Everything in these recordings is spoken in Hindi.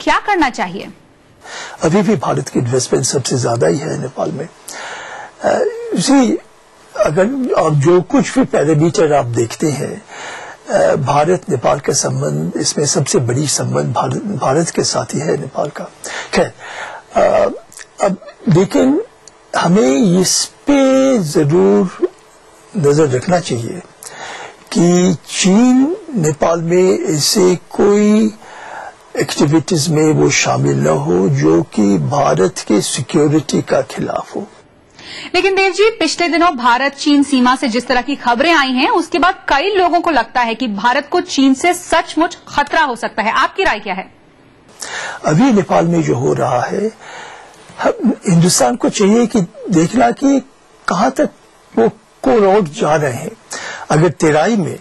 क्या करना चाहिए? अभी भी भारत की इन्वेस्टमेंट सबसे ज्यादा ही है नेपाल में। अगर आप जो कुछ भी पैरामीटर आप देखते हैं, भारत नेपाल का संबंध, इसमें सबसे बड़ी संबंध भारत के साथ ही है नेपाल का। खैर, अब लेकिन हमें इस पे जरूर नजर रखना चाहिए कि चीन नेपाल में ऐसे कोई एक्टिविटीज में वो शामिल न हो जो कि भारत के सिक्योरिटी का खिलाफ हो। लेकिन देव जी, पिछले दिनों भारत चीन सीमा से जिस तरह की खबरें आई हैं, उसके बाद कई लोगों को लगता है कि भारत को चीन से सचमुच खतरा हो सकता है। आपकी राय क्या है? अभी नेपाल में जो हो रहा है, हिंदुस्तान को चाहिए कि देखना कि कहां तक वो कोलआउट जा रहे हैं। अगर तेराई में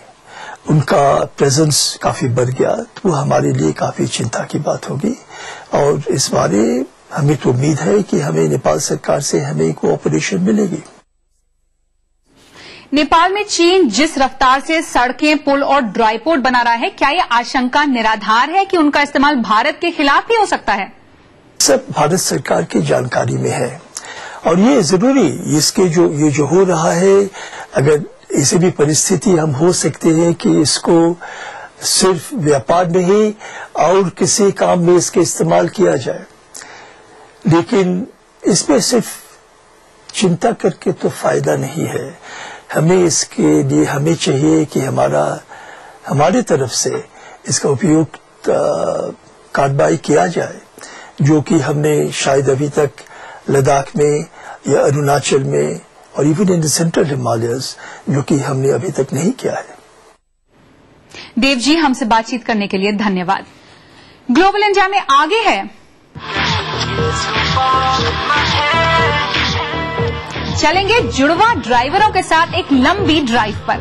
उनका प्रेजेंस काफी बढ़ गया तो वो हमारे लिए काफी चिंता की बात होगी, और इस बारे हमें तो उम्मीद है कि हमें नेपाल सरकार से हमें कोऑपरेशन मिलेगी। नेपाल में चीन जिस रफ्तार से सड़कें, पुल और ड्राईपोर्ट बना रहा है, क्या यह आशंका निराधार है कि उनका इस्तेमाल भारत के खिलाफ भी हो सकता है? सब भारत सरकार की जानकारी में है, और ये जरूरी इसके ये जो हो रहा है, अगर ऐसी भी परिस्थिति हम हो सकते हैं कि इसको सिर्फ व्यापार में ही और किसी काम में इसका इस्तेमाल किया जाए, लेकिन इसमें सिर्फ चिंता करके तो फायदा नहीं है। हमें इसके लिए हमें चाहिए कि हमारे तरफ से इसका उपयुक्त कार्रवाई किया जाए, जो कि हमने शायद अभी तक लद्दाख में या अरुणाचल में और even in the central Himalayas, जो कि हमने अभी तक नहीं किया है। देव जी, हमसे बातचीत करने के लिए धन्यवाद। ग्लोबल इंडिया में आगे है, चलेंगे जुड़वा ड्राइवरों के साथ एक लंबी ड्राइव पर।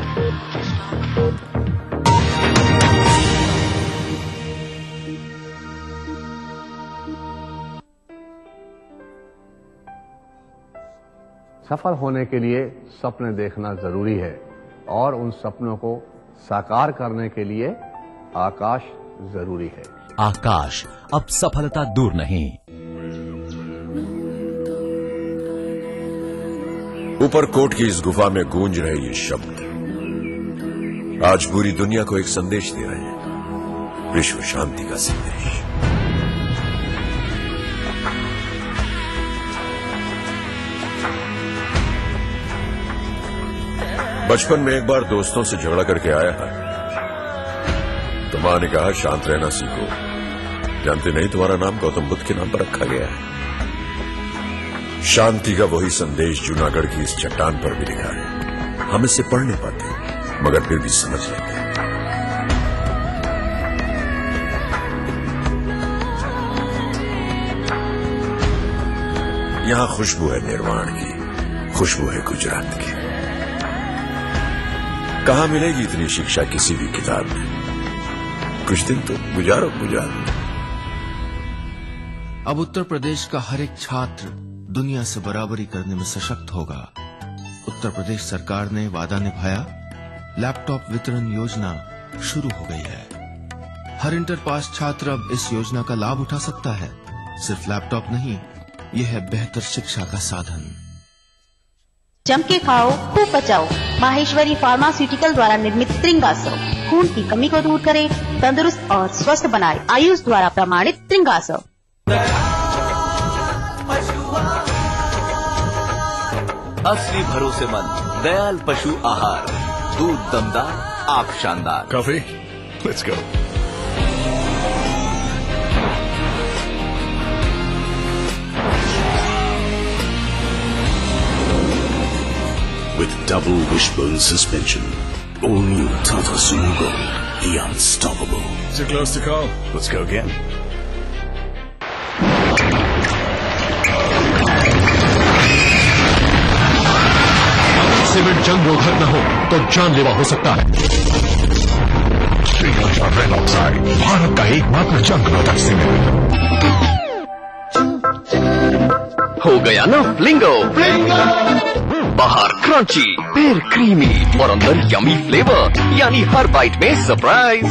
सफल होने के लिए सपने देखना जरूरी है, और उन सपनों को साकार करने के लिए आकाश जरूरी है। आकाश, अब सफलता दूर नहीं। ऊपर कोट की इस गुफा में गूंज रहे ये शब्द आज पूरी दुनिया को एक संदेश दे रहे हैं, विश्व शांति का संदेश। बचपन में एक बार दोस्तों से झगड़ा करके आया था, तो मां ने कहा शांत रहना सीखो, जानते नहीं तुम्हारा नाम गौतम बुद्ध के नाम पर रखा गया है। शांति का वही संदेश जूनागढ़ की इस चट्टान पर भी लिखा है। हम इसे पढ़ नहीं पाते, मगर फिर भी समझ लेते हैं। यहां खुशबू है निर्वाण की, खुशबू है गुजरात की। कहां मिलेगी इतनी शिक्षा किसी भी किताब में? कुछ दिन तो गुजारो गुजरात में। अब उत्तर प्रदेश का हर एक छात्र दुनिया से बराबरी करने में सशक्त होगा। उत्तर प्रदेश सरकार ने वादा निभाया, लैपटॉप वितरण योजना शुरू हो गई है। हर इंटर पास छात्र अब इस योजना का लाभ उठा सकता है। सिर्फ लैपटॉप नहीं, यह है बेहतर शिक्षा का साधन। जम के खाओ, खूब बचाओ। माहेश्वरी फार्मास्यूटिकल द्वारा निर्मित त्रिंगासव खून की कमी को दूर करे, तंदुरुस्त और स्वस्थ बनाए। आयुष द्वारा प्रमाणित त्रिंगासव। असली भरोसेमंद दयाल पशु आहार, दूध दमदार, आप शानदार। Coffee, let's go. With double wishbone suspension, all new Tata Sumo Gold, the unstoppable. Too close to call. Let's go again. Cement जंग रोधक न हो तो जानलेवा हो सकता है। श्रीलंका रेड ऑक्साइड, भारत का एकमात्र जंग रोधक सीमेंट। हो गया ना फ्लिंगो। बाहर क्रंची, फिर क्रीमी और अंदर यमी फ्लेवर, यानी हर बाइट में सरप्राइज।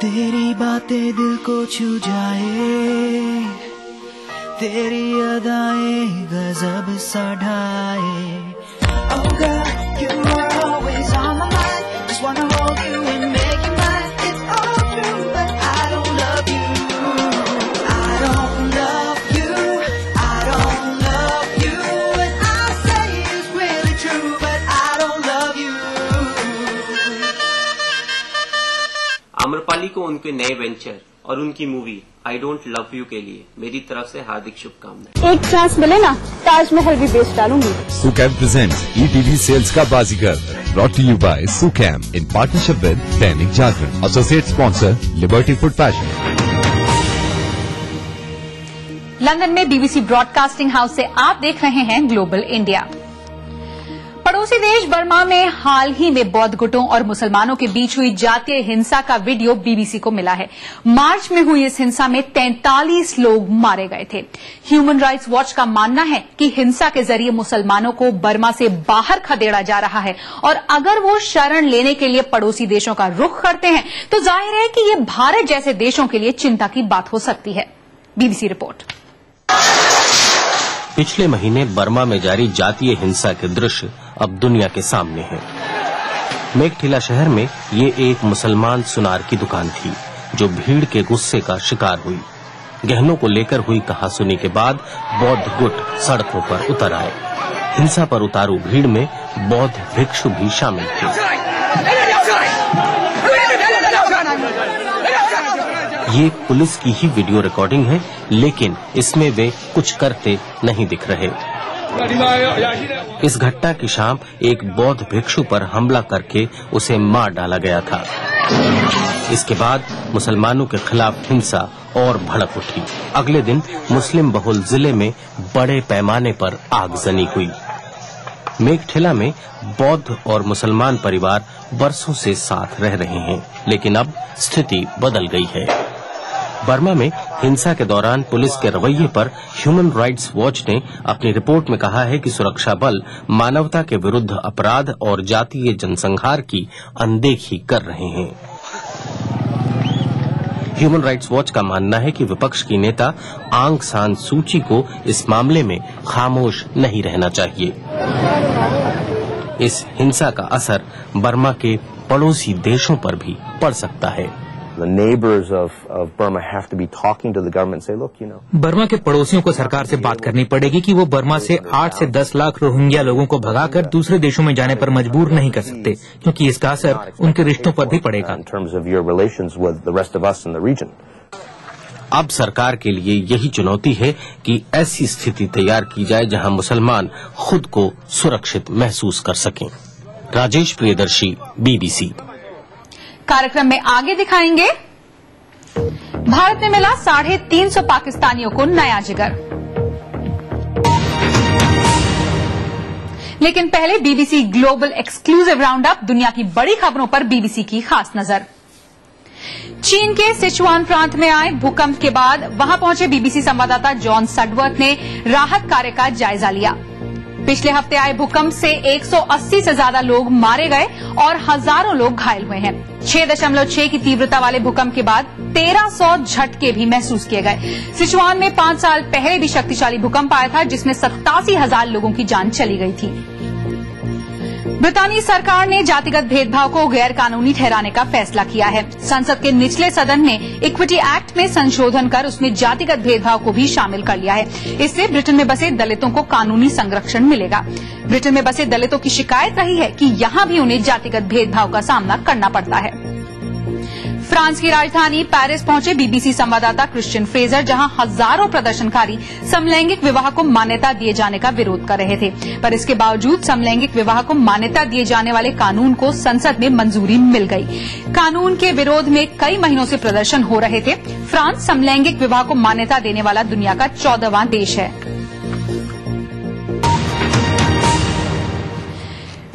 तेरी बातें दिल को छू जाए, तेरी अदाएं गजब सा ढाए। Oh girl, you are always on my mind, just wanna hold you and make you mine. It's all true, but I don't love you. I don't love you, I don't love you. And I say it's really true, but I don't love you. Amrapali को उनके नए वेंचर और उनकी movie I don't love you के लिए मेरी तरफ से हार्दिक शुभकामनाएं। एक चांस मिले ना, ताजमहल भी बेच डालूंगी। सुकैम प्रेजेंट ईटीवी सेल्स का Baazigar, brought to you by Sukam in partnership with Dainik Jagran, associate sponsor Liberty food fashion. London में बीबीसी ब्रॉडकास्टिंग हाउस से आप देख रहे हैं ग्लोबल इंडिया। पड़ोसी देश बर्मा में हाल ही में बौद्ध गुटों और मुसलमानों के बीच हुई जातीय हिंसा का वीडियो बीबीसी को मिला है। मार्च में हुई इस हिंसा में 43 लोग मारे गए थे। ह्यूमन राइट्स वॉच का मानना है कि हिंसा के जरिए मुसलमानों को बर्मा से बाहर खदेड़ा जा रहा है और अगर वो शरण लेने के लिए पड़ोसी देशों का रुख करते हैं तो जाहिर है कि ये भारत जैसे देशों के लिए चिंता की बात हो सकती है। BBC report. पिछले महीने बर्मा में जारी जातीय हिंसा के दृश्य अब दुनिया के सामने हैं। मेघठिला शहर में ये एक मुसलमान सुनार की दुकान थी जो भीड़ के गुस्से का शिकार हुई। गहनों को लेकर हुई कहासुनी के बाद बौद्ध गुट सड़कों पर उतर आए। हिंसा पर उतारू भीड़ में बौद्ध भिक्षु भी शामिल थे। ये पुलिस की ही वीडियो रिकॉर्डिंग है, लेकिन इसमें वे कुछ करते नहीं दिख रहे। इस घटना की शाम एक बौद्ध भिक्षु पर हमला करके उसे मार डाला गया था। इसके बाद मुसलमानों के खिलाफ हिंसा और भड़क उठी। अगले दिन मुस्लिम बहुल जिले में बड़े पैमाने पर आगजनी हुई। मेघठिला में बौद्ध और मुसलमान परिवार बरसों से साथ रह रहे हैं, लेकिन अब स्थिति बदल गई है। बर्मा में हिंसा के दौरान पुलिस के रवैये पर ह्यूमन राइट्स वॉच ने अपनी रिपोर्ट में कहा है कि सुरक्षा बल मानवता के विरुद्ध अपराध और जातीय जनसंहार की अनदेखी कर रहे हैं। ह्यूमन राइट्स वॉच का मानना है कि विपक्ष की नेता आंग सान सूची को इस मामले में खामोश नहीं रहना चाहिए। इस हिंसा का असर बर्मा के पड़ोसी देशों पर भी पड़ सकता है। The neighbors of Burma have to be talking to the government and say, look, you know. Burma के पड़ोसियों को सरकार से बात करनी पड़ेगी कि वो बर्मा से 8 से 10 लाख रोहिंग्या लोगों को भगाकर दूसरे देशों में जाने पर मजबूर नहीं कर सकते, क्योंकि इसका असर उनके रिश्तों पर भी पड़ेगा। In terms of your relations with the rest of us in the region. अब सरकार के लिए यही चुनौती है कि ऐसी स्थिति तैयार की जाए जहां मुसलमान खुद को सुरक्षित महसूस कर सकें। राजेश प्रियदर्शी, बीबीसी। कार्यक्रम में आगे दिखाएंगे, भारत में मिला 350 पाकिस्तानियों को नया जिगर। लेकिन पहले BBC global exclusive round up, दुनिया की बड़ी खबरों पर बीबीसी की खास नजर। चीन के सिचुआन प्रांत में आए भूकंप के बाद वहां पहुंचे बीबीसी संवाददाता जॉन सडवर्थ ने राहत कार्य का जायजा लिया। पिछले हफ्ते आए भूकंप से 180 से ज्यादा लोग मारे गए और हजारों लोग घायल हुए हैं। 6.6 की तीव्रता वाले भूकंप के बाद 1300 झटके भी महसूस किए गए। सिचुआन में 5 साल पहले भी शक्तिशाली भूकंप आया था, जिसमें 87,000 लोगों की जान चली गई थी। ब्रितानी सरकार ने जातिगत भेदभाव को गैर कानूनी ठहराने का फैसला किया है। संसद के निचले सदन ने इक्विटी एक्ट में संशोधन कर उसमें जातिगत भेदभाव को भी शामिल कर लिया है। इससे ब्रिटेन में बसे दलितों को कानूनी संरक्षण मिलेगा। ब्रिटेन में बसे दलितों की शिकायत रही है कि यहां भी उन्हें जातिगत भेदभाव का सामना करना पड़ता है। फ्रांस की राजधानी पेरिस पहुंचे बीबीसी संवाददाता क्रिश्चियन फ्रेजर, जहां हजारों प्रदर्शनकारी समलैंगिक विवाह को मान्यता दिए जाने का विरोध कर रहे थे, पर इसके बावजूद समलैंगिक विवाह को मान्यता दिए जाने वाले कानून को संसद में मंजूरी मिल गई। कानून के विरोध में कई महीनों से प्रदर्शन हो रहे थे। फ्रांस समलैंगिक विवाह को मान्यता देने वाला दुनिया का 14वां देश है।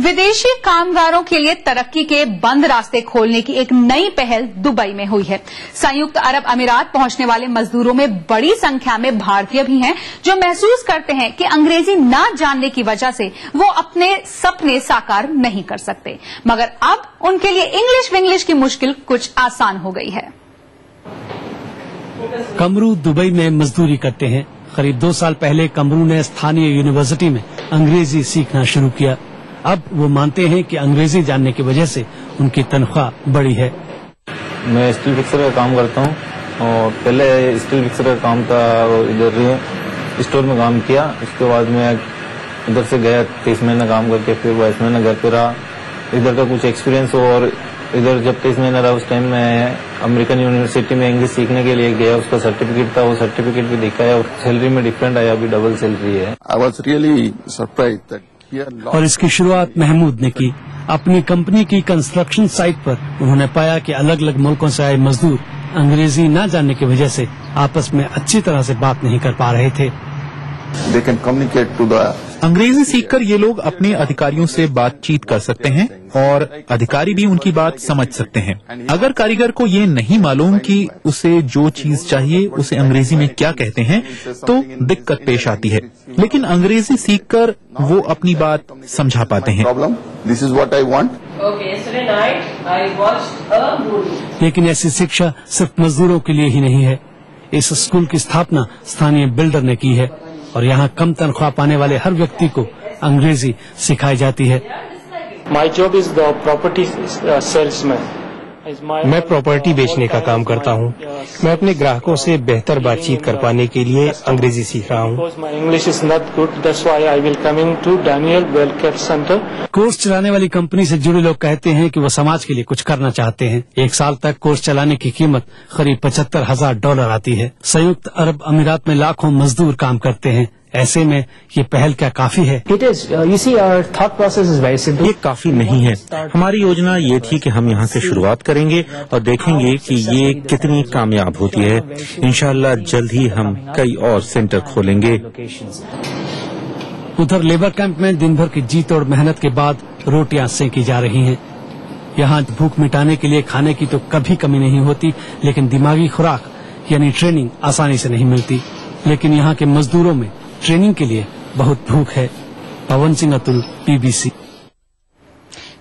विदेशी कामगारों के लिए तरक्की के बंद रास्ते खोलने की एक नई पहल दुबई में हुई है। संयुक्त अरब अमीरात पहुंचने वाले मजदूरों में बड़ी संख्या में भारतीय भी हैं, जो महसूस करते हैं कि अंग्रेजी न जानने की वजह से वो अपने सपने साकार नहीं कर सकते, मगर अब उनके लिए इंग्लिश विंग्लिश की मुश्किल कुछ आसान हो गई है। कमरू दुबई में मजदूरी करते हैं। करीब 2 साल पहले कमरू ने स्थानीय यूनिवर्सिटी में अंग्रेजी सीखना शुरू किया। अब वो मानते हैं कि अंग्रेजी जानने की वजह से उनकी तनख्वाह बढ़ी है। मैं स्टील फिक्सर का काम करता हूँ और पहले स्टील फिक्सर का काम था, इधर स्टोर में काम किया। उसके बाद मैं इधर से गया 23 महीना काम करके, फिर 22 महीना घर पे रहा। इधर का कुछ एक्सपीरियंस हो और इधर जब 23 महीना रहा उस टाइम में अमेरिकन यूनिवर्सिटी में इंग्लिश सीखने के लिए गया। उसका सर्टिफिकेट था, वो सर्टिफिकेट भी दिखाया और सैलरी में डिफरेंट आया, अभी डबल सैलरी है। I was really surprised that और इसकी शुरुआत महमूद ने की। अपनी कंपनी की कंस्ट्रक्शन साइट पर उन्होंने पाया कि अलग अलग मुल्कों से आए मजदूर अंग्रेजी न जानने की वजह से आपस में अच्छी तरह से बात नहीं कर पा रहे थे। they can communicate to the अंग्रेजी सीखकर ये लोग अपने अधिकारियों से बातचीत कर सकते हैं और अधिकारी भी उनकी बात समझ सकते हैं। अगर कारीगर को ये नहीं मालूम कि उसे जो चीज चाहिए उसे अंग्रेजी में क्या कहते हैं तो दिक्कत पेश आती है, लेकिन अंग्रेजी सीखकर वो अपनी बात समझा पाते हैं। This is what I want. Okay, yesterday night I watched a movie. लेकिन ऐसी शिक्षा सिर्फ मजदूरों के लिए ही नहीं है। इस स्कूल की स्थापना स्थानीय बिल्डर ने की है और यहाँ कम तनख्वाह पाने वाले हर व्यक्ति को अंग्रेजी सिखाई जाती है। My job is the property salesman. मैं प्रॉपर्टी बेचने का काम करता हूँ। मैं अपने ग्राहकों से बेहतर बातचीत कर पाने के लिए अंग्रेजी सीख रहा हूँ। My English is not good, that's why I will coming to Daniel Welfare Center. Course चलाने वाली कंपनी से जुड़े लोग कहते हैं कि वो समाज के लिए कुछ करना चाहते हैं। 1 साल तक कोर्स चलाने की कीमत करीब $75,000 आती है। संयुक्त अरब अमीरात में लाखों मजदूर काम करते हैं। ऐसे में ये पहल क्या काफी है? ये काफी नहीं है। हमारी योजना ये थी कि हम यहाँ से शुरुआत करेंगे और देखेंगे कि ये कितनी कामयाब होती है। इंशाल्लाह जल्द ही हम कई और सेंटर खोलेंगे। उधर लेबर कैंप में दिन भर की जी तोड़ मेहनत के बाद रोटियां सेंकी जा रही हैं। यहाँ भूख मिटाने के लिए खाने की तो कभी कमी नहीं होती, लेकिन दिमागी खुराक यानी ट्रेनिंग आसानी से नहीं मिलती। लेकिन यहाँ के मजदूरों में ट्रेनिंग के लिए बहुत भूख है। Pawan Singh Atul, PBC.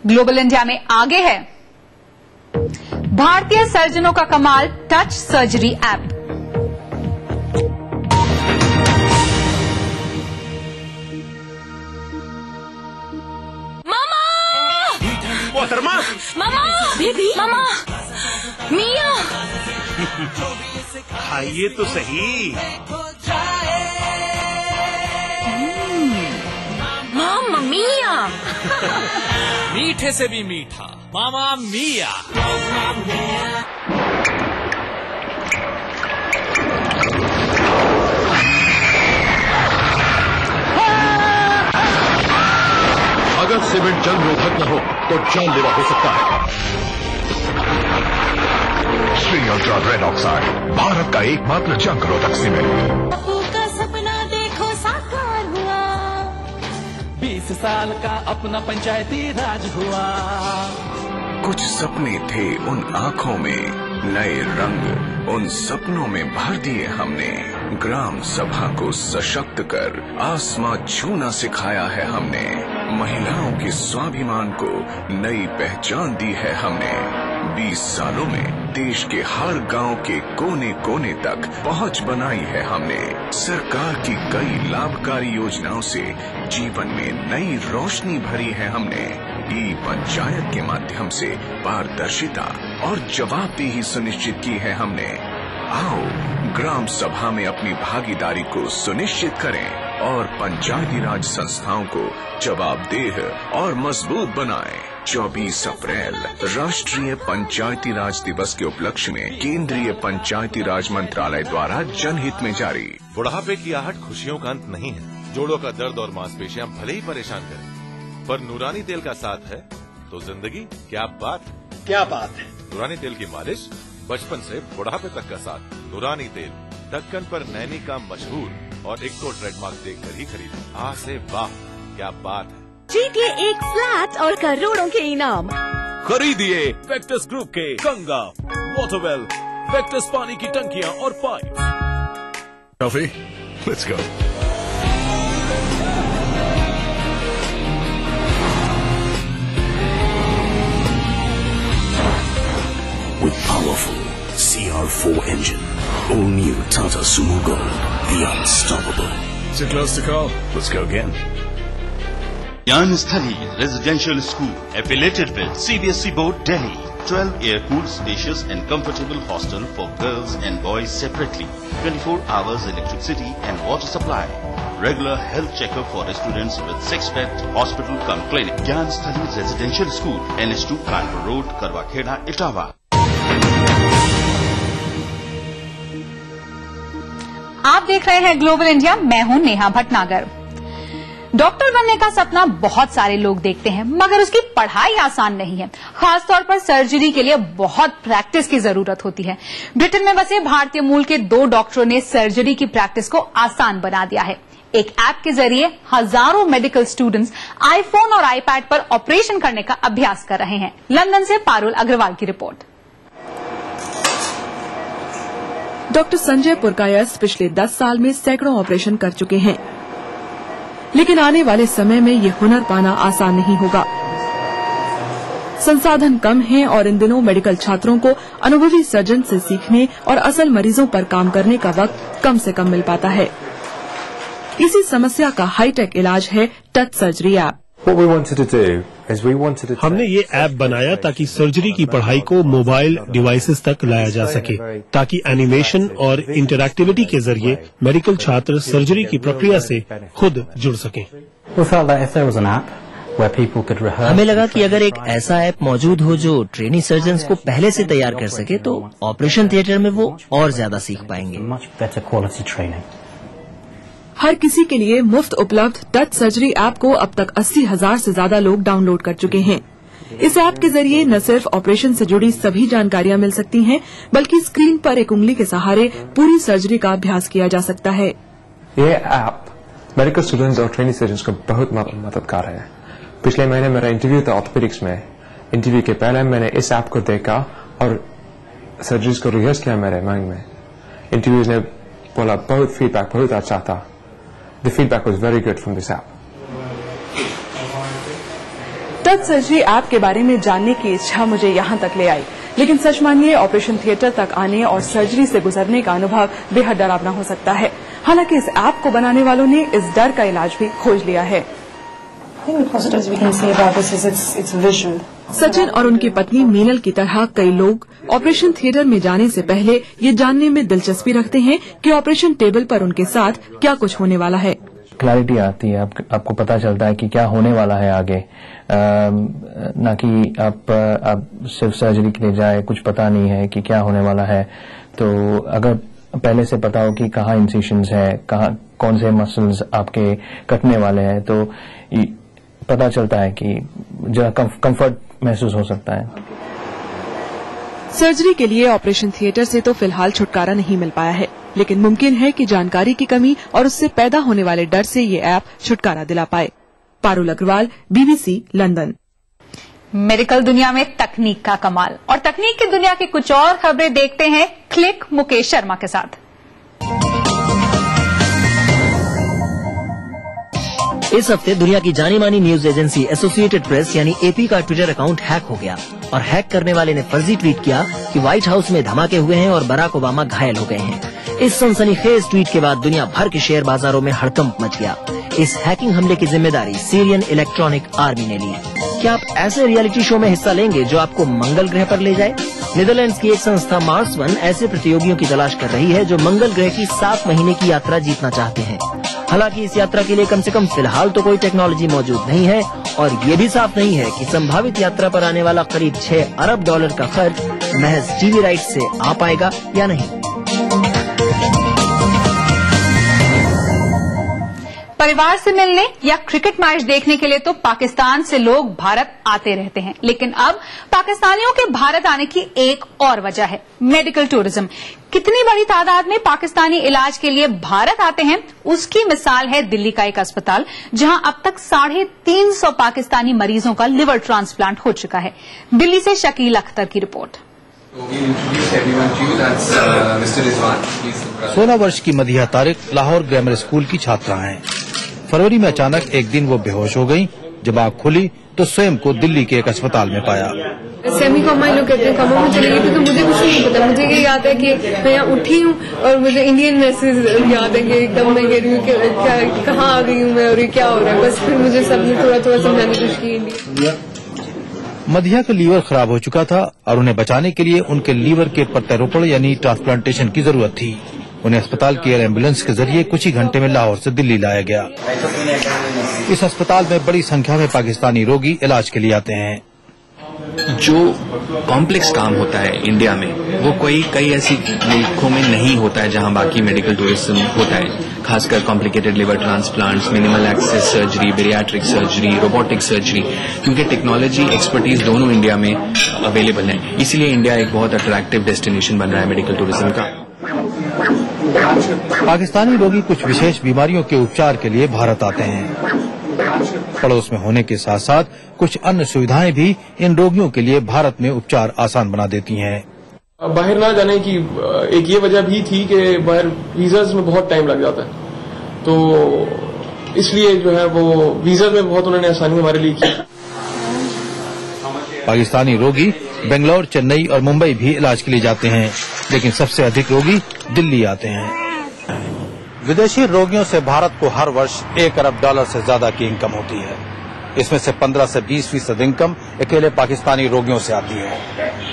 Global India में आगे है भारतीय सर्जनों का कमाल टच सर्जरी ऐप। मोहतरमा, मामा, बेबी, मामा, मिया, खाइए तो सही। मामा मिया। मीठे से भी मीठा मामा मिया। अगर सीमेंट जल रोधक न हो तो जानलेवा हो सकता है। Shri ultra red oxide, Bharat का एकमात्र जंग रोधक सीमेंट। का सपना देखो साकार हुआ। 20 साल का अपना पंचायती राज हुआ। कुछ सपने थे उन आँखों में, नए रंग उन सपनों में भर दिए हमने। ग्राम सभा को सशक्त कर आसमां छूना सिखाया है हमने। महिलाओं के स्वाभिमान को नई पहचान दी है हमने। 20 सालों में देश के हर गांव के कोने कोने तक पहुंच बनाई है हमने। सरकार की कई लाभकारी योजनाओं से जीवन में नई रोशनी भरी है हमने। ई पंचायत के माध्यम से पारदर्शिता और जवाबदेही सुनिश्चित की है हमने। आओ ग्राम सभा में अपनी भागीदारी को सुनिश्चित करें और पंचायती राज संस्थाओं को जवाबदेह और मजबूत बनाएं। 24 अप्रैल राष्ट्रीय पंचायती राज दिवस के उपलक्ष्य में केंद्रीय पंचायती राज मंत्रालय द्वारा जनहित में जारी। बुढ़ापे की आहट खुशियों का अंत नहीं है। जोड़ों का दर्द और मांसपेशियां भले ही परेशान करें, पर नूरानी तेल का साथ है तो जिंदगी क्या बात है। क्या बात है। नूरानी तेल की मालिश बचपन से बुढ़ापे तक का साथ। नूरानी तेल ढक्कन पर नैनी का मशहूर और इक्को ट्रेडमार्क देखकर ही खरीदें। से वाह क्या बात है। जीतिए एक फ्लैट और करोड़ों के इनाम। खरीदिए वेक्टस ग्रुप के गंगा, वाटरवेल, वेक्टस पानी की टंकियां और pipe. Coffee? Let's go. With powerful CR4 engine, all new Tata Sumo Gold, the unstoppable. Too close to call. Let's go again. Gyan Residential School, affiliated with CBSE Board, Delhi. 12 air-cooled, spacious and comfortable hostel for girls and boys separately. 24 hours electricity and water supply. Regular health checkup for students with 6-bed hospital cum clinic. Gyan Residential School, NH2 Kanpur Road, Karwa Kheda, Etawah. आप देख रहे हैं ग्लोबल इंडिया। मैं हूं नेहा भटनागर। डॉक्टर बनने का सपना बहुत सारे लोग देखते हैं, मगर उसकी पढ़ाई आसान नहीं है। खासतौर पर सर्जरी के लिए बहुत प्रैक्टिस की जरूरत होती है। ब्रिटेन में बसे भारतीय मूल के 2 डॉक्टरों ने सर्जरी की प्रैक्टिस को आसान बना दिया है। एक ऐप के जरिए हजारों मेडिकल स्टूडेंट्स आईफोन और आईपैड पर ऑपरेशन करने का अभ्यास कर रहे हैं। लंदन से पारुल अग्रवाल की रिपोर्ट। डॉक्टर संजय पुरकायस्थ पिछले 10 साल में सैकड़ों ऑपरेशन कर चुके हैं, लेकिन आने वाले समय में ये हुनर पाना आसान नहीं होगा। संसाधन कम हैं और इन दिनों मेडिकल छात्रों को अनुभवी सर्जन से सीखने और असल मरीजों पर काम करने का वक्त कम से कम मिल पाता है। इसी समस्या का हाईटेक इलाज है टच सर्जरी ऐप। हमने ये ऐप बनाया ताकि सर्जरी की पढ़ाई को मोबाइल डिवाइसेस तक लाया जा सके, ताकि एनिमेशन और इंटरैक्टिविटी के जरिए मेडिकल छात्र सर्जरी की प्रक्रिया से खुद जुड़ सकें। हमें लगा कि अगर एक ऐसा ऐप मौजूद हो जो ट्रेनी सर्जन्स को पहले से तैयार कर सके, तो ऑपरेशन थिएटर में वो और ज्यादा सीख पाएंगे। हर किसी के लिए मुफ्त उपलब्ध टच सर्जरी ऐप को अब तक 80,000 से ज्यादा लोग डाउनलोड कर चुके हैं। इस ऐप के जरिए न सिर्फ ऑपरेशन से जुड़ी सभी जानकारियां मिल सकती हैं, बल्कि स्क्रीन पर एक उंगली के सहारे पूरी सर्जरी का अभ्यास किया जा सकता है। ये ऐप मेडिकल स्टूडेंट्स और ट्रेनी सर्जन्स को बहुत मददगार है। पिछले महीने मेरा इंटरव्यू था ऑर्थोपेडिक्स में। इंटरव्यू के पहले मैंने इस ऐप को देखा और सर्जरीज को रिहर्स किया मेरे माइंड में। इंटरव्यूज ने बोला बहुत फीडबैक बहुत अच्छा था। The feedback was very good from this app. Touch surgery app के बारे में जानने की इच्छा मुझे यहाँ तक ले आई, लेकिन सच मानिए ऑपरेशन थिएटर तक आने और सर्जरी से गुजरने का अनुभव बेहद डरावना हो सकता है। हालांकि इस ऐप को बनाने वालों ने इस डर का इलाज भी खोज लिया है। सचिन और उनकी पत्नी मीनल की तरह कई लोग ऑपरेशन थिएटर में जाने से पहले ये जानने में दिलचस्पी रखते हैं कि ऑपरेशन टेबल पर उनके साथ क्या कुछ होने वाला है। क्लैरिटी आती है, आपको पता चलता है कि क्या होने वाला है आगे, ना कि आप सिर्फ सर्जरी के लिए जाए, कुछ पता नहीं है कि क्या होने वाला है। तो अगर पहले से पता हो कि कहाँ इंसिशंस है, कहाँ कौन से मसल्स आपके कटने वाले हैं, तो पता चलता है कि जरा कंफर्ट महसूस हो सकता है। सर्जरी के लिए ऑपरेशन थिएटर से तो फिलहाल छुटकारा नहीं मिल पाया है, लेकिन मुमकिन है कि जानकारी की कमी और उससे पैदा होने वाले डर से ये ऐप छुटकारा दिला पाए। Parul Agrawal, BBC, London. Medical दुनिया में तकनीक का कमाल, और तकनीक की दुनिया की कुछ और खबरें देखते हैं क्लिक मुकेश शर्मा के साथ। इस हफ्ते दुनिया की जानी मानी न्यूज एजेंसी एसोसिएटेड प्रेस यानी AP का ट्विटर अकाउंट हैक हो गया, और हैक करने वाले ने फर्जी ट्वीट किया कि व्हाइट हाउस में धमाके हुए हैं और बराक ओबामा घायल हो गए हैं। इस सनसनीखेज ट्वीट के बाद दुनिया भर के शेयर बाजारों में हड़कंप मच गया। इस हैकिंग हमले की जिम्मेदारी सीरियन इलेक्ट्रॉनिक आर्मी ने ली। क्या आप ऐसे रियलिटी शो में हिस्सा लेंगे जो आपको मंगल ग्रह पर ले जाए? नीदरलैंड्स की एक संस्था मार्स वन ऐसे प्रतियोगियों की तलाश कर रही है जो मंगल ग्रह की 7 महीने की यात्रा जीतना चाहते हैं। हालांकि इस यात्रा के लिए कम से कम फिलहाल तो कोई टेक्नोलॉजी मौजूद नहीं है, और ये भी साफ नहीं है कि संभावित यात्रा पर आने वाला करीब $6 अरब का खर्च महज टीवी राइट्स से आ पाएगा या नहीं। परिवार से मिलने या क्रिकेट मैच देखने के लिए तो पाकिस्तान से लोग भारत आते रहते हैं, लेकिन अब पाकिस्तानियों के भारत आने की एक और वजह है मेडिकल टूरिज्म। कितनी बड़ी तादाद में पाकिस्तानी इलाज के लिए भारत आते हैं, उसकी मिसाल है दिल्ली का एक अस्पताल, जहां अब तक 350 पाकिस्तानी मरीजों का लिवर ट्रांसप्लांट हो चुका है। दिल्ली से शकील अख्तर की रिपोर्ट। 16 वर्ष की मदिहा तारिक लाहौर ग्रामर स्कूल की छात्रा हैं। फरवरी में अचानक एक दिन वो बेहोश हो गईं। जब आँख खुली तो स्वयं को दिल्ली के एक अस्पताल में पाया। सेमी कोमा लोग कहते हैं, कोमा में चली गई थी तो मुझे कुछ नहीं पता। मुझे ये याद है कि मैं यहाँ उठी हूँ और मुझे इंडियन नर्सेज याद है कि एकदम मैं कह रही हूँ कि कहाँ आ गई हूँ मैं और ये क्या हो रहा है। बस फिर मुझे सबने थोड़ा थोड़ा समझाने की कोशिश की। मदिहा का लीवर खराब हो चुका था और उन्हें बचाने के लिए उनके लीवर के प्रत्यारोपण यानी ट्रांसप्लांटेशन की जरूरत थी। उन्हें अस्पताल की एयर एम्बुलेंस के जरिए कुछ ही घंटे में लाहौर से दिल्ली लाया गया। इस अस्पताल में बड़ी संख्या में पाकिस्तानी रोगी इलाज के लिए आते हैं। जो कॉम्प्लेक्स काम होता है इंडिया में, वो कई ऐसी मुल्कों में नहीं होता है जहां बाकी मेडिकल टूरिज्म होता है। खासकर complicated liver transplants, minimal access surgery, bariatric surgery, robotic surgery, क्योंकि टेक्नोलॉजी एक्सपर्टीज दोनों इंडिया में अवेलेबल है। इसीलिए इंडिया एक बहुत अट्रैक्टिव डेस्टिनेशन बन रहा है मेडिकल टूरिज्म का। पाकिस्तानी रोगी कुछ विशेष बीमारियों के उपचार के लिए भारत आते हैं। पड़ोस में होने के साथ साथ कुछ अन्य सुविधाएं भी इन रोगियों के लिए भारत में उपचार आसान बना देती हैं। बाहर ना जाने की एक ये वजह भी थी कि बाहर वीजाज में बहुत टाइम लग जाता है, तो इसलिए जो है वो वीजा में बहुत उन्होंने आसानी हमारे लिए की। पाकिस्तानी रोगी बेंगलोर, चेन्नई और मुंबई भी इलाज के लिए जाते हैं, लेकिन सबसे अधिक रोगी दिल्ली आते हैं। विदेशी रोगियों से भारत को हर वर्ष $1 अरब से ज्यादा की इनकम होती है। इसमें से 15 से 20% इनकम अकेले पाकिस्तानी रोगियों से आती है।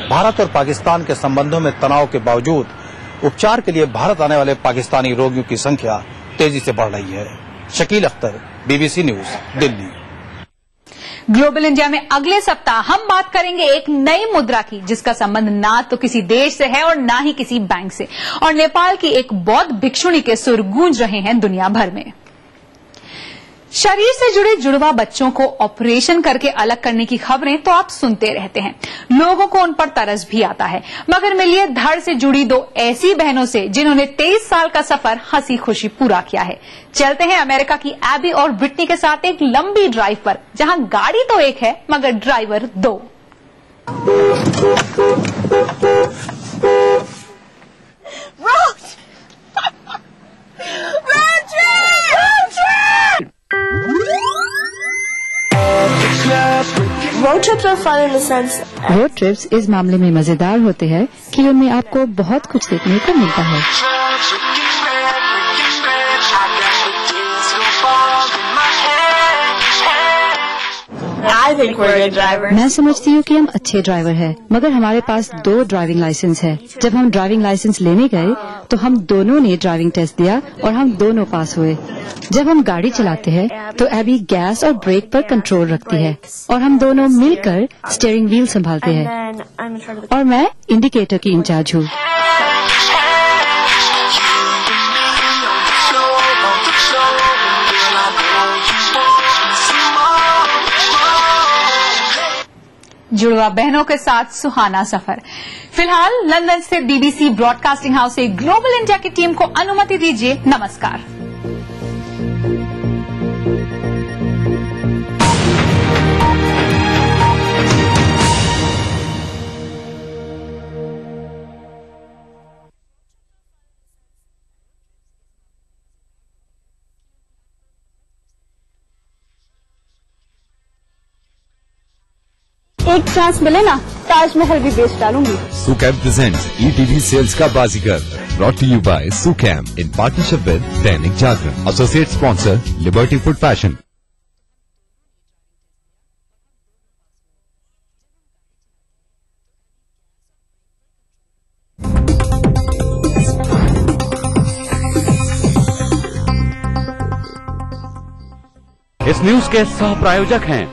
भारत और पाकिस्तान के संबंधों में तनाव के बावजूद उपचार के लिए भारत आने वाले पाकिस्तानी रोगियों की संख्या तेजी से बढ़ रही है। Shakeel Akhtar, BBC news, Delhi. Global India में अगले सप्ताह हम बात करेंगे एक नई मुद्रा की, जिसका संबंध ना तो किसी देश से है और ना ही किसी बैंक से, और नेपाल की एक बौद्ध भिक्षुणी के सुर गूंज रहे हैं दुनिया भर में। शरीर से जुड़े जुड़वा बच्चों को ऑपरेशन करके अलग करने की खबरें तो आप सुनते रहते हैं, लोगों को उन पर तरस भी आता है। मगर मिलिए धड़ से जुड़ी दो ऐसी बहनों से जिन्होंने 23 साल का सफर हंसी खुशी पूरा किया है। चलते हैं अमेरिका की एबी और ब्रिटनी के साथ एक लंबी ड्राइव पर, जहां गाड़ी तो एक है मगर ड्राइवर 2। रोड ट्रिप्स इस मामले में मजेदार होते हैं कि उनमें आपको बहुत कुछ देखने को मिलता है। मैं समझती हूँ कि हम अच्छे ड्राइवर हैं, मगर हमारे पास 2 ड्राइविंग लाइसेंस है। जब हम ड्राइविंग लाइसेंस लेने गए तो हम दोनों ने ड्राइविंग टेस्ट दिया और हम दोनों पास हुए। जब हम गाड़ी चलाते हैं तो एबी गैस और ब्रेक पर कंट्रोल रखती है और हम दोनों मिलकर स्टीयरिंग व्हील संभालते हैं और मैं इंडिकेटर की इंचार्ज हूँ। जुड़वा बहनों के साथ सुहाना सफर। फिलहाल लंदन स्थित BBC ब्रॉडकास्टिंग हाउस से ग्लोबल इंडिया की टीम को अनुमति दीजिए। नमस्कार। एक चांस मिले ना, ताजमहल भी बेच डालूंगी। सुकैम प्रेजेंट्स ETV सेल्स का Baazigar, brought to you by Sukam in partnership with Dainik Jagran, associate sponsor Liberty food fashion. इस न्यूज के सह प्रायोजक हैं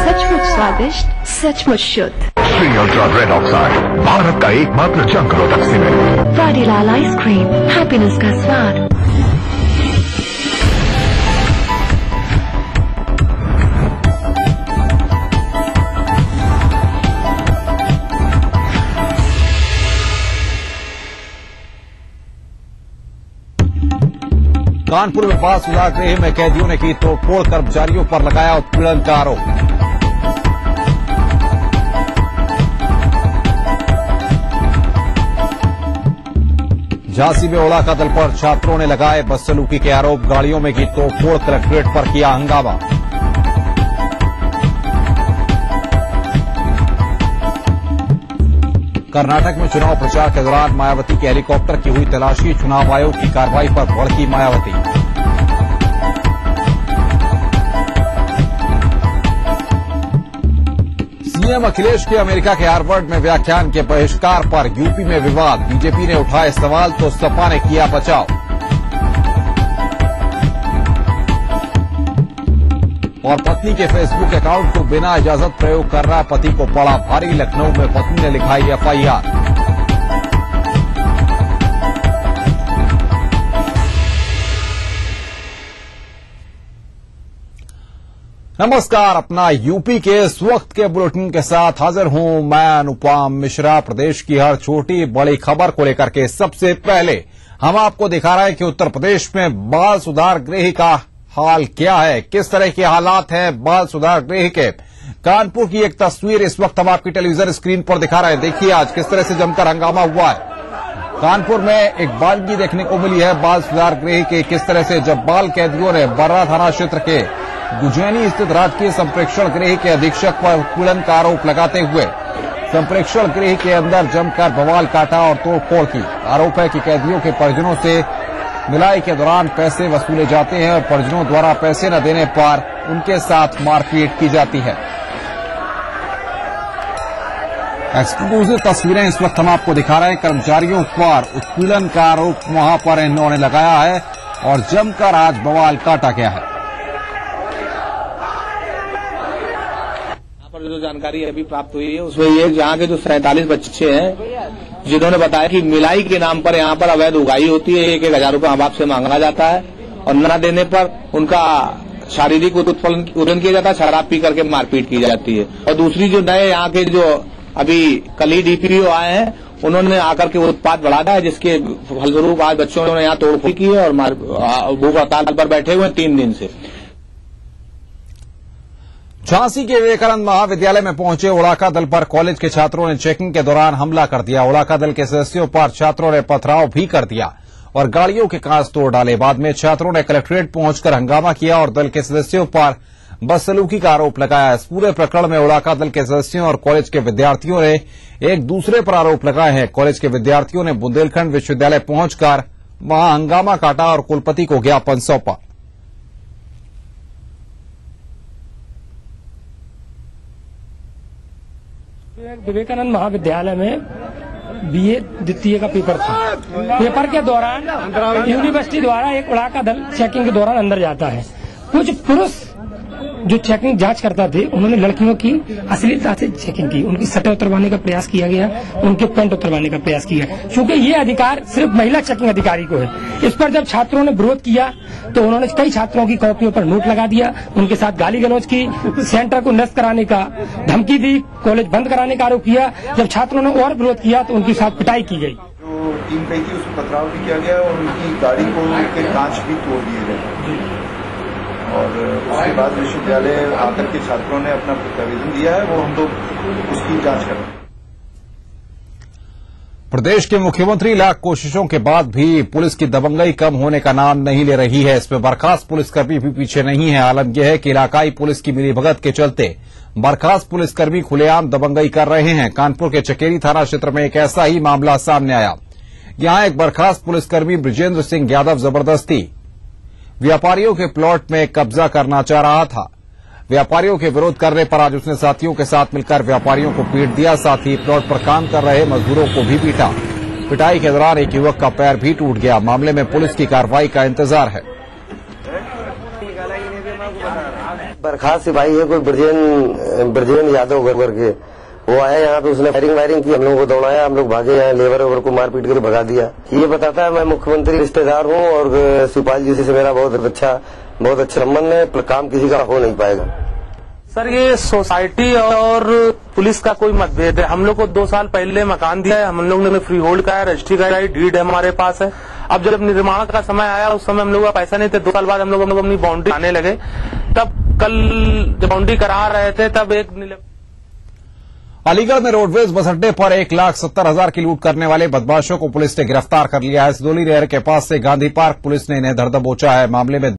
सचमुच स्वादिष्ट, सचमुच शुद्ध। Shri ultra red oxide, Bharat का एकमात्र जंग रोधक सीमेंट। वाडीलाल आइसक्रीम, हैप्पीनेस का स्वाद। कानपुर में बाल सुधार गृह में कैदियों ने की तोड़फोड़, कर्मचारियों पर लगाया उत्पीड़न का आरोप। झांसी में उड़ाका दल पर छात्रों ने लगाए बदसलूकी के आरोप, गाड़ियों में की तोड़फोड़, कलेक्ट्रेट पर किया हंगामा। कर्नाटक में चुनाव प्रचार के दौरान मायावती के हेलीकॉप्टर की हुई तलाशी, चुनाव आयोग की कार्रवाई पर भड़की मायावती। सीएम अखिलेश के अमेरिका के हार्वर्ड में व्याख्यान के बहिष्कार पर यूपी में विवाद, बीजेपी ने उठाए सवाल तो सपा ने किया बचाव। और पत्नी के फेसबुक अकाउंट को बिना इजाजत प्रयोग कर रहा पति को पड़ा भारी, लखनऊ में पत्नी ने लिखाई एफआईआर। नमस्कार, अपना यूपी के इस वक्त के बुलेटिन के साथ हाजिर हूं मैं अनुपम मिश्रा। प्रदेश की हर छोटी बड़ी खबर को लेकर के सबसे पहले हम आपको दिखा रहे हैं कि उत्तर प्रदेश में बाल सुधार गृह का हाल क्या है, किस तरह के हालात हैं बाल सुधार गृह के। कानपुर की एक तस्वीर इस वक्त हम आपकी टेलीविजन स्क्रीन पर दिखा रहे हैं। देखिए आज किस तरह से जमकर हंगामा हुआ है। कानपुर में एक बालगी देखने को मिली है बाल सुधार गृह के, किस तरह से जब बाल कैदियों ने बर्रा थाना क्षेत्र के गुजैनी स्थित राजकीय संप्रेक्षण गृह के अधीक्षक पर उत्पीड़न का आरोप लगाते हुए संप्रेक्षण गृह के अंदर जमकर बवाल काटा और तोड़फोड़ की। आरोप है कि कैदियों के परिजनों से मिलाई के दौरान पैसे वसूले जाते हैं और परिजनों द्वारा पैसे न देने पर उनके साथ मारपीट की जाती है। एक्सक्लूसिव तस्वीरें इस वक्त हम आपको दिखा रहे हैं। कर्मचारियों पर उत्पीड़न का आरोप वहां पर इन्होंने लगाया है और जमकर आज बवाल काटा गया है। जो जानकारी अभी प्राप्त हुई है उसमें ये यहाँ के जो 47 बच्चे हैं जिन्होंने बताया कि मिलाई के नाम पर यहाँ पर अवैध उगाही होती है, 1,000 रुपये माँ बाप से मांगा जाता है और न देने पर उनका शारीरिक उत्पीड़न किया जाता है, शराब पी करके मारपीट की जाती है। और दूसरी जो नए यहाँ के जो अभी कल ही डीपीओ आए हैं उन्होंने आकर के उत्पाद बढ़ाया है, जिसके फलस्वरूप आज बच्चों ने यहाँ तोड़फोड़ की है और भूख हड़ताल पर बैठे हुए 3 दिन से। झांसी के विवेकानंद महाविद्यालय में पहुंचे उड़ाका दल पर कॉलेज के छात्रों ने चेकिंग के दौरान हमला कर दिया। उड़ाका दल के सदस्यों पर छात्रों ने पथराव भी कर दिया और गाड़ियों के कांच तोड़ डाले। बाद में छात्रों ने कलेक्ट्रेट पहुंचकर हंगामा किया और दल के सदस्यों पर बदसलूकी का आरोप लगाया। इस पूरे प्रकरण में उड़ाका दल के सदस्यों और कॉलेज के विद्यार्थियों ने एक दूसरे पर आरोप लगाए हैं। कॉलेज के विद्यार्थियों ने बुंदेलखंड विश्वविद्यालय पहुंचकर वहां हंगामा काटा और कुलपति को ज्ञापन सौंपा। विवेकानंद महाविद्यालय में बीए द्वितीय का पेपर था। पेपर के दौरान यूनिवर्सिटी द्वारा एक उड़ाका दल चेकिंग के दौरान अंदर जाता है। कुछ पुरुष जो चेकिंग जांच करता थे उन्होंने लड़कियों की अश्लीलता से चेकिंग की, उनकी शर्टें उतरवाने का प्रयास किया गया, उनके पैंट उतरवाने का प्रयास किया। क्योंकि ये अधिकार सिर्फ महिला चेकिंग अधिकारी को है। इस पर जब छात्रों ने विरोध किया तो उन्होंने कई छात्रों की कॉपियों पर नोट लगा दिया, उनके साथ गाली गलौज की, सेंटर को नष्ट कराने का धमकी दी, कॉलेज बंद कराने का आरोप किया। जब छात्रों ने और विरोध किया तो उनके साथ पिटाई की गई। टीम कही थी उसको पथराव भी किया गया और उनकी गाड़ी को कांच भी तोड़ दिए गए और उसके बाद विश्वविद्यालय आकर के छात्रों ने अपना प्रतिवेदन दिया है, वो हम लोग उसकी जांच कर रहे हैं। प्रदेश के मुख्यमंत्री लाख कोशिशों के बाद भी पुलिस की दबंगई कम होने का नाम नहीं ले रही है। इसमें बर्खास्त पुलिसकर्मी भी पीछे नहीं है। आलम यह है कि इलाकाई पुलिस की मिलीभगत के चलते बर्खास्त पुलिसकर्मी खुलेआम दबंगई कर रहे हैं। कानपुर के चकेरी थाना क्षेत्र में एक ऐसा ही मामला सामने आया। यहां एक बर्खास्त पुलिसकर्मी ब्रजेंद्र सिंह यादव जबरदस्ती व्यापारियों के प्लॉट में कब्जा करना चाह रहा था। व्यापारियों के विरोध करने पर आज उसने साथियों के साथ मिलकर व्यापारियों को पीट दिया। साथ ही प्लॉट पर काम कर रहे मजदूरों को भी पीटा। पिटाई के दौरान एक युवक का पैर भी टूट गया। मामले में पुलिस की कार्रवाई का इंतजार है। बर्खास्त सिपाही है कोई ब्रजेंद्र यादव करके, वो आया यहाँ पे, उसने फायरिंग की, हम लोगों को दौड़ाया, हम लोग भागे, यहाँ लेबर वेबर को मार पीट कर भगा दिया। ये बताता है मैं मुख्यमंत्री रिश्तेदार हूँ और शिवपाल जी से मेरा बहुत अच्छा संबंध है, पर काम किसी का हो नहीं पाएगा। सर ये सोसाइटी और पुलिस का कोई मतभेद है। हम लोग को 2 साल पहले मकान दिया है, हम लोग ने फ्री होल्ड का है, रजिस्ट्री का है, डीड है हमारे पास है। अब जब निर्माण का समय आया उस समय हम लोगों का पैसा नहीं थे, 2 साल बाद हम लोग अपनी बाउंड्री आने लगे। तब कल जब बाउंड्री करा रहे थे तब एक अलीगढ़ में रोडवेज बस अड्डे पर 1,70,000 की लूट करने वाले बदमाशों को पुलिस ने गिरफ्तार कर लिया है। सिदोली नहर के पास से गांधी पार्क पुलिस ने इन्हें धर दबोचा है। मामले में